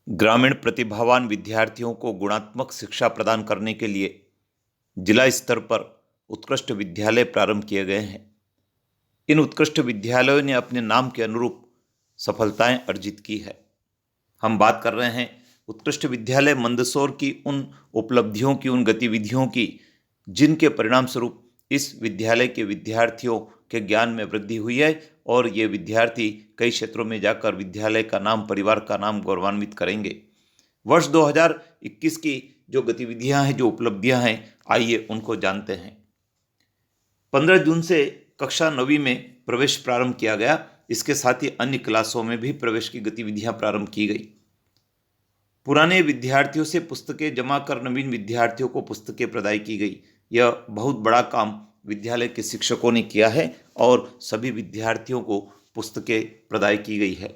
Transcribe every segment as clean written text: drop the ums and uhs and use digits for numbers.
ग्रामीण प्रतिभावान विद्यार्थियों को गुणात्मक शिक्षा प्रदान करने के लिए जिला स्तर पर उत्कृष्ट विद्यालय प्रारंभ किए गए हैं। इन उत्कृष्ट विद्यालयों ने अपने नाम के अनुरूप सफलताएं अर्जित की है। हम बात कर रहे हैं उत्कृष्ट विद्यालय मंदसौर की उन उपलब्धियों की, उन गतिविधियों की जिनके परिणाम स्वरूप इस विद्यालय के विद्यार्थियों के ज्ञान में वृद्धि हुई है और ये विद्यार्थी कई क्षेत्रों में जाकर विद्यालय का नाम, परिवार का नाम गौरवान्वित करेंगे। वर्ष 2021 की जो गतिविधियां हैं, जो उपलब्धियां हैं, आइए उनको जानते हैं। 15 जून से कक्षा 9वीं में प्रवेश प्रारंभ किया गया। इसके साथ ही अन्य क्लासों में भी प्रवेश की गतिविधियां प्रारंभ की गई। पुराने विद्यार्थियों से पुस्तकें जमा कर नवीन विद्यार्थियों को पुस्तकें प्रदाय की गई। यह बहुत बड़ा काम विद्यालय के शिक्षकों ने किया है और सभी विद्यार्थियों को पुस्तकें प्रदाय की गई है।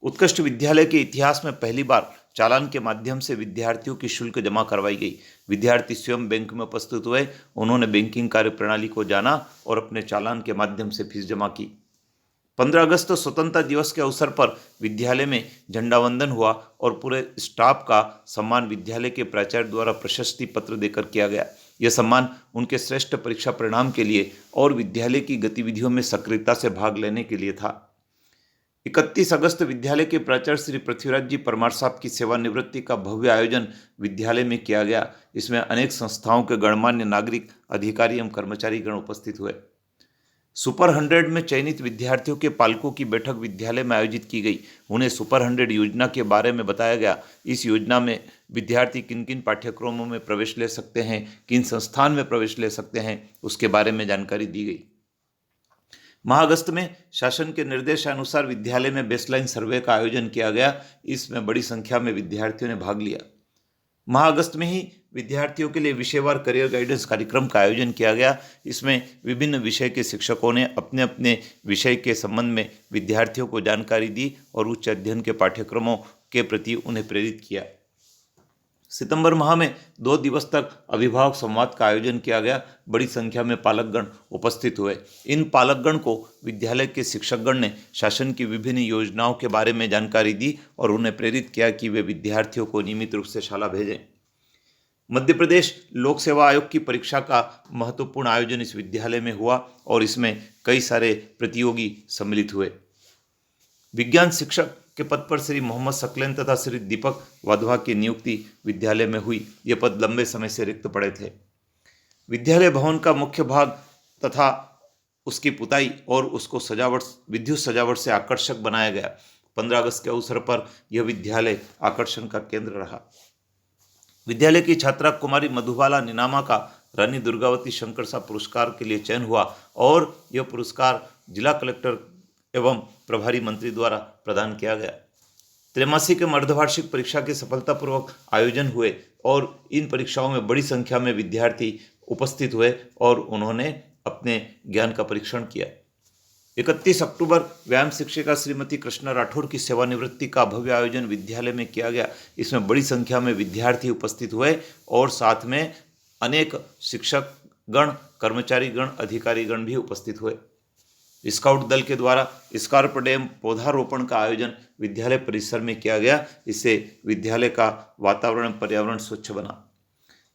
उत्कृष्ट विद्यालय के इतिहास में पहली बार चालान के माध्यम से विद्यार्थियों की शुल्क जमा करवाई गई। विद्यार्थी स्वयं बैंक में उपस्थित हुए, उन्होंने बैंकिंग कार्य प्रणाली को जाना और अपने चालान के माध्यम से फीस जमा की। 15 अगस्त स्वतंत्रता दिवस के अवसर पर विद्यालय में झंडा वंदन हुआ और पूरे स्टाफ का सम्मान विद्यालय के प्राचार्य द्वारा प्रशस्ति पत्र देकर किया गया। यह सम्मान उनके श्रेष्ठ परीक्षा परिणाम के लिए और विद्यालय की गतिविधियों में सक्रियता से भाग लेने के लिए था। 31 अगस्त विद्यालय के प्राचार्य श्री पृथ्वीराज जी परमार साहब की सेवानिवृत्ति का भव्य आयोजन विद्यालय में किया गया। इसमें अनेक संस्थाओं के गणमान्य नागरिक, अधिकारी एवं कर्मचारी गण उपस्थित हुए। सुपर 100 में चयनित विद्यार्थियों के पालकों की बैठक विद्यालय में आयोजित की गई। उन्हें सुपर 100 योजना के बारे में बताया गया। इस योजना में विद्यार्थी किन किन पाठ्यक्रमों में प्रवेश ले सकते हैं, किन संस्थान में प्रवेश ले सकते हैं, उसके बारे में जानकारी दी गई। माह अगस्त में शासन के निर्देशानुसार विद्यालय में बेसलाइन सर्वे का आयोजन किया गया। इसमें बड़ी संख्या में विद्यार्थियों ने भाग लिया। माह अगस्त में ही विद्यार्थियों के लिए विषयवार करियर गाइडेंस कार्यक्रम का आयोजन किया गया। इसमें विभिन्न विषय के शिक्षकों ने अपने अपने विषय के संबंध में विद्यार्थियों को जानकारी दी और उच्च अध्ययन के पाठ्यक्रमों के प्रति उन्हें प्रेरित किया। सितंबर माह में 2 दिवस तक अभिभावक संवाद का आयोजन किया गया। बड़ी संख्या में पालकगण उपस्थित हुए। इन पालकगण को विद्यालय के शिक्षकगण ने शासन की विभिन्न योजनाओं के बारे में जानकारी दी और उन्हें प्रेरित किया कि वे विद्यार्थियों को नियमित रूप से शाला भेजें। मध्य प्रदेश लोक सेवा आयोग की परीक्षा का महत्वपूर्ण आयोजन इस विद्यालय में हुआ और इसमें कई सारे प्रतियोगी सम्मिलित हुए। विज्ञान शिक्षक के पद पर श्री मोहम्मद सकलेन तथा श्री दीपक वाधवा की नियुक्ति विद्यालय में हुई। ये पद लंबे समय से रिक्त पड़े थे। विद्यालय भवन का मुख्य भाग तथा उसकी पुताई और उसको विद्युत सजावट से आकर्षक बनाया गया। 15 अगस्त के अवसर पर यह विद्यालय आकर्षण का केंद्र रहा। विद्यालय की छात्रा कुमारी मधुबाला निनामा का रानी दुर्गावती शंकर साहब पुरस्कार के लिए चयन हुआ और यह पुरस्कार जिला कलेक्टर एवं प्रभारी मंत्री द्वारा प्रदान किया गया। त्रैमासिक एवं अर्धवार्षिक परीक्षा के सफलतापूर्वक आयोजन हुए और इन परीक्षाओं में बड़ी संख्या में विद्यार्थी उपस्थित हुए और उन्होंने अपने ज्ञान का परीक्षण किया। 31 अक्टूबर व्यायाम शिक्षिका श्रीमती कृष्णा राठौर की सेवानिवृत्ति का भव्य आयोजन विद्यालय में किया गया। इसमें बड़ी संख्या में विद्यार्थी उपस्थित हुए और साथ में अनेक शिक्षक गण, कर्मचारी गण, अधिकारी गण भी उपस्थित हुए। स्काउट दल के द्वारा स्कार्प डैम पौधारोपण का आयोजन विद्यालय परिसर में किया गया। इससे विद्यालय का वातावरण, पर्यावरण स्वच्छ बना।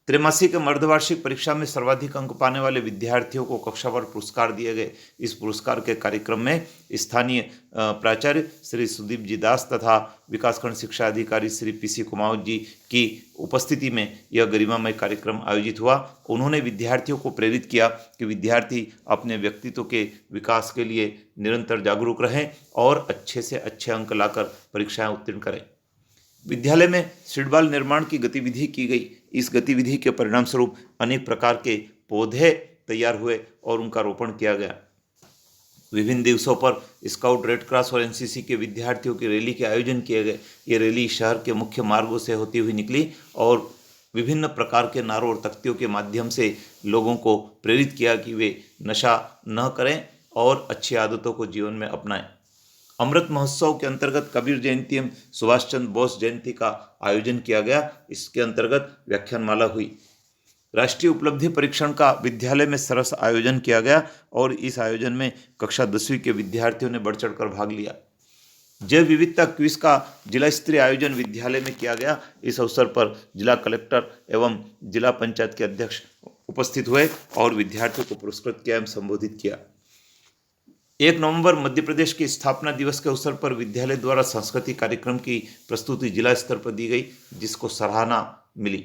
त्रैमासिक एवं अर्धवार्षिक परीक्षा में सर्वाधिक अंक पाने वाले विद्यार्थियों को कक्षावार पुरस्कार दिए गए। इस पुरस्कार के कार्यक्रम में स्थानीय प्राचार्य श्री सुदीप जी दास तथा विकासखंड शिक्षा अधिकारी श्री पीसी कुमावत जी की उपस्थिति में यह गरिमामय कार्यक्रम आयोजित हुआ। उन्होंने विद्यार्थियों को प्रेरित किया कि विद्यार्थी अपने व्यक्तित्व के विकास के लिए निरंतर जागरूक रहें और अच्छे से अच्छे अंक लाकर परीक्षाएं उत्तीर्ण करें। विद्यालय में सीडबॉल निर्माण की गतिविधि की गई। इस गतिविधि के परिणाम स्वरूप अनेक प्रकार के पौधे तैयार हुए और उनका रोपण किया गया। विभिन्न दिवसों पर स्काउट, रेड क्रॉस और एनसीसी के विद्यार्थियों की रैली के आयोजन किए गए। ये रैली शहर के मुख्य मार्गों से होती हुई निकली और विभिन्न प्रकार के नारों और तख्तियों के माध्यम से लोगों को प्रेरित किया कि वे नशा न करें और अच्छी आदतों को जीवन में अपनाएं। अमृत महोत्सव के अंतर्गत कबीर जयंती एवं सुभाष चंद्र बोस जयंती का आयोजन किया गया। इसके अंतर्गत व्याख्यानमाला हुई। राष्ट्रीय उपलब्धि परीक्षण का विद्यालय में सरस आयोजन किया गया और इस आयोजन में कक्षा 10वीं के विद्यार्थियों ने बढ़ चढ़कर भाग लिया। जैव विविधता क्विज का जिला स्तरीय आयोजन विद्यालय में किया गया। इस अवसर पर जिला कलेक्टर एवं जिला पंचायत के अध्यक्ष उपस्थित हुए और विद्यार्थियों को पुरस्कृत किया एवं संबोधित किया। 1 नवंबर मध्य प्रदेश के स्थापना दिवस के अवसर पर विद्यालय द्वारा सांस्कृतिक कार्यक्रम की प्रस्तुति जिला स्तर पर दी गई, जिसको सराहना मिली।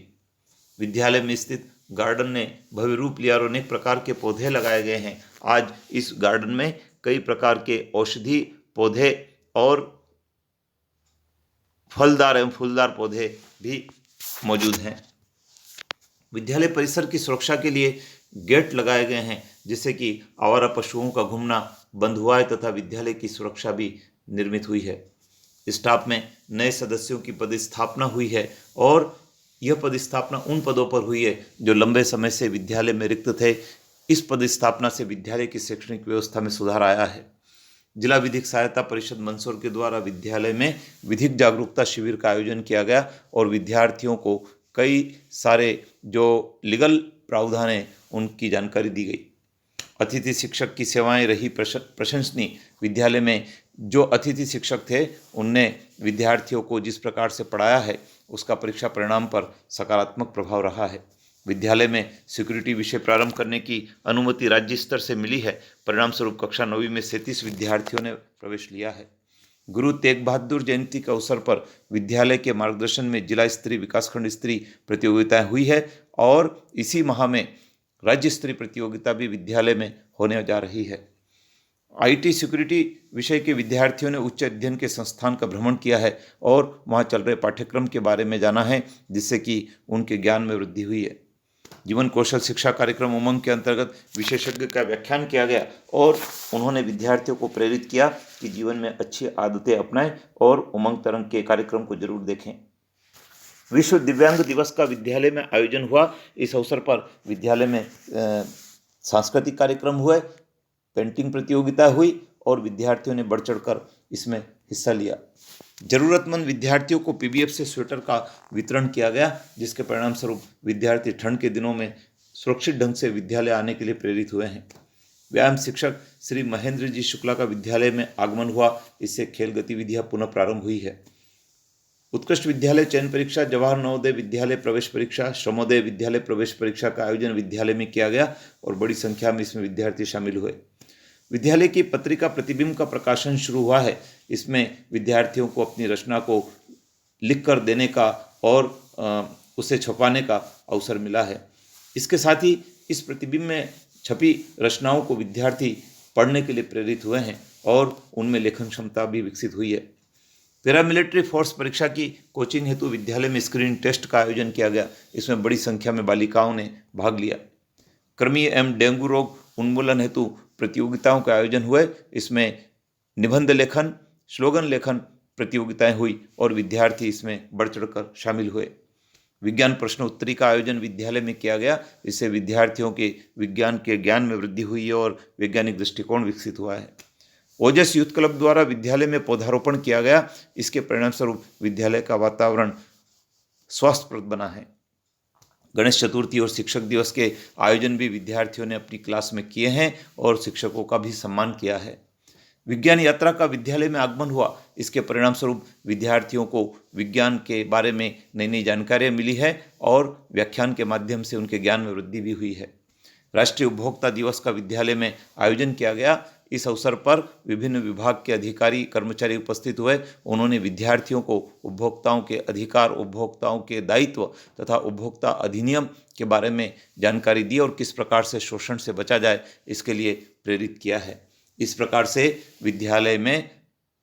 विद्यालय में स्थित गार्डन ने भव्य रूप लिया और अनेक प्रकार के पौधे लगाए गए हैं। आज इस गार्डन में कई प्रकार के औषधि पौधे और फलदार एवं फूलदार पौधे भी मौजूद हैं। विद्यालय परिसर की सुरक्षा के लिए गेट लगाए गए हैं, जिससे कि आवारा पशुओं का घूमना बंद हुआ है तथा विद्यालय की सुरक्षा भी निर्मित हुई है। स्टाफ में नए सदस्यों की पदस्थापना हुई है और यह पदस्थापना उन पदों पर हुई है जो लंबे समय से विद्यालय में रिक्त थे। इस पदस्थापना से विद्यालय की शैक्षणिक व्यवस्था में सुधार आया है। जिला विधिक सहायता परिषद मंदसौर के द्वारा विद्यालय में विधिक जागरूकता शिविर का आयोजन किया गया और विद्यार्थियों को कई सारे जो लीगल प्रावधान हैं उनकी जानकारी दी गई। अतिथि शिक्षक की सेवाएं रही प्रशंसनीय। विद्यालय में जो अतिथि शिक्षक थे उनने विद्यार्थियों को जिस प्रकार से पढ़ाया है उसका परीक्षा परिणाम पर सकारात्मक प्रभाव रहा है। विद्यालय में सिक्योरिटी विषय प्रारंभ करने की अनुमति राज्य स्तर से मिली है। परिणाम स्वरूप कक्षा 9वीं में 37 विद्यार्थियों ने प्रवेश लिया है। गुरु तेग बहादुर जयंती के अवसर पर विद्यालय के मार्गदर्शन में जिला स्तरीय विकासखंड स्तरीय प्रतियोगिताएं हुई है और इसी माह में राज्य स्तरीय प्रतियोगिता भी विद्यालय में होने जा रही है। आईटी सिक्योरिटी विषय के विद्यार्थियों ने उच्च अध्ययन के संस्थान का भ्रमण किया है और वहां चल रहे पाठ्यक्रम के बारे में जाना है, जिससे कि उनके ज्ञान में वृद्धि हुई है। जीवन कौशल शिक्षा कार्यक्रम उमंग के अंतर्गत विशेषज्ञ का व्याख्यान किया गया और उन्होंने विद्यार्थियों को प्रेरित किया कि जीवन में अच्छी आदतें अपनाएं और उमंग तरंग के कार्यक्रम को जरूर देखें। विश्व दिव्यांग दिवस का विद्यालय में आयोजन हुआ। इस अवसर पर विद्यालय में सांस्कृतिक कार्यक्रम हुए, पेंटिंग प्रतियोगिता हुई और विद्यार्थियों ने बढ़ चढ़कर इसमें हिस्सा लिया। जरूरतमंद विद्यार्थियों को पीबीएफ से स्वेटर का वितरण किया गया, जिसके परिणाम स्वरूप विद्यार्थी ठंड के दिनों में सुरक्षित ढंग से विद्यालय आने के लिए प्रेरित हुए हैं। व्यायाम शिक्षक श्री महेंद्र जी शुक्ला का विद्यालय में आगमन हुआ। इससे खेल गतिविधियां पुनः प्रारंभ हुई है। उत्कृष्ट विद्यालय चयन परीक्षा, जवाहर नवोदय विद्यालय प्रवेश परीक्षा, श्रमोदय विद्यालय प्रवेश परीक्षा का आयोजन विद्यालय में किया गया और बड़ी संख्या में इसमें विद्यार्थी शामिल हुए। विद्यालय की पत्रिका प्रतिबिंब का प्रकाशन शुरू हुआ है। इसमें विद्यार्थियों को अपनी रचना को लिख कर देने का और उसे छपाने का अवसर मिला है। इसके साथ ही इस प्रतिबिंब में छपी रचनाओं को विद्यार्थी पढ़ने के लिए प्रेरित हुए हैं और उनमें लेखन क्षमता भी विकसित हुई है। पैरामिलिट्री फोर्स परीक्षा की कोचिंग हेतु विद्यालय में स्क्रीनिंग टेस्ट का आयोजन किया गया। इसमें बड़ी संख्या में बालिकाओं ने भाग लिया। कृमि एवं डेंगू रोग उन्मूलन हेतु प्रतियोगिताओं का आयोजन हुए। इसमें निबंध लेखन, स्लोगन लेखन प्रतियोगिताएं हुई और विद्यार्थी इसमें बढ़ चढ़कर शामिल हुए। विज्ञान प्रश्न उत्तरी का आयोजन विद्यालय में किया गया। इससे विद्यार्थियों के विज्ञान के ज्ञान में वृद्धि हुई है और वैज्ञानिक दृष्टिकोण विकसित हुआ है। ओजस यूथ क्लब द्वारा विद्यालय में पौधारोपण किया गया। इसके परिणाम स्वरूप विद्यालय का वातावरण स्वास्थ्यप्रद बना है। गणेश चतुर्थी और शिक्षक दिवस के आयोजन भी विद्यार्थियों ने अपनी क्लास में किए हैं और शिक्षकों का भी सम्मान किया है। विज्ञान यात्रा का विद्यालय में आगमन हुआ। इसके परिणाम स्वरूप विद्यार्थियों को विज्ञान के बारे में नई नई जानकारियाँ मिली है और व्याख्यान के माध्यम से उनके ज्ञान में वृद्धि भी हुई है। राष्ट्रीय उपभोक्ता दिवस का विद्यालय में आयोजन किया गया। इस अवसर पर विभिन्न विभाग के अधिकारी कर्मचारी उपस्थित हुए। उन्होंने विद्यार्थियों को उपभोक्ताओं के अधिकार, उपभोक्ताओं के दायित्व तथा उपभोक्ता अधिनियम के बारे में जानकारी दी और किस प्रकार से शोषण से बचा जाए इसके लिए प्रेरित किया है। इस प्रकार से विद्यालय में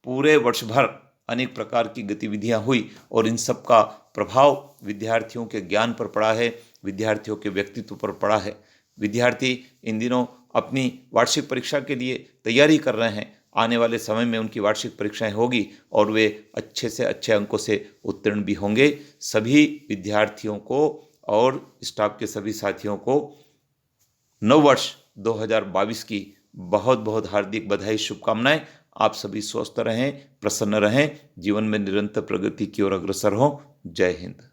पूरे वर्ष भर अनेक प्रकार की गतिविधियां हुई और इन सब का प्रभाव विद्यार्थियों के ज्ञान पर पड़ा है, विद्यार्थियों के व्यक्तित्व पर पड़ा है। विद्यार्थी इन दिनों अपनी वार्षिक परीक्षा के लिए तैयारी कर रहे हैं। आने वाले समय में उनकी वार्षिक परीक्षाएं होगी और वे अच्छे से अच्छे अंकों से उत्तीर्ण भी होंगे। सभी विद्यार्थियों को और स्टाफ के सभी साथियों को नववर्ष 2022 की बहुत बहुत हार्दिक बधाई, शुभकामनाएं। आप सभी स्वस्थ रहें, प्रसन्न रहें, जीवन में निरंतर प्रगति की ओर अग्रसर हों। जय हिंद।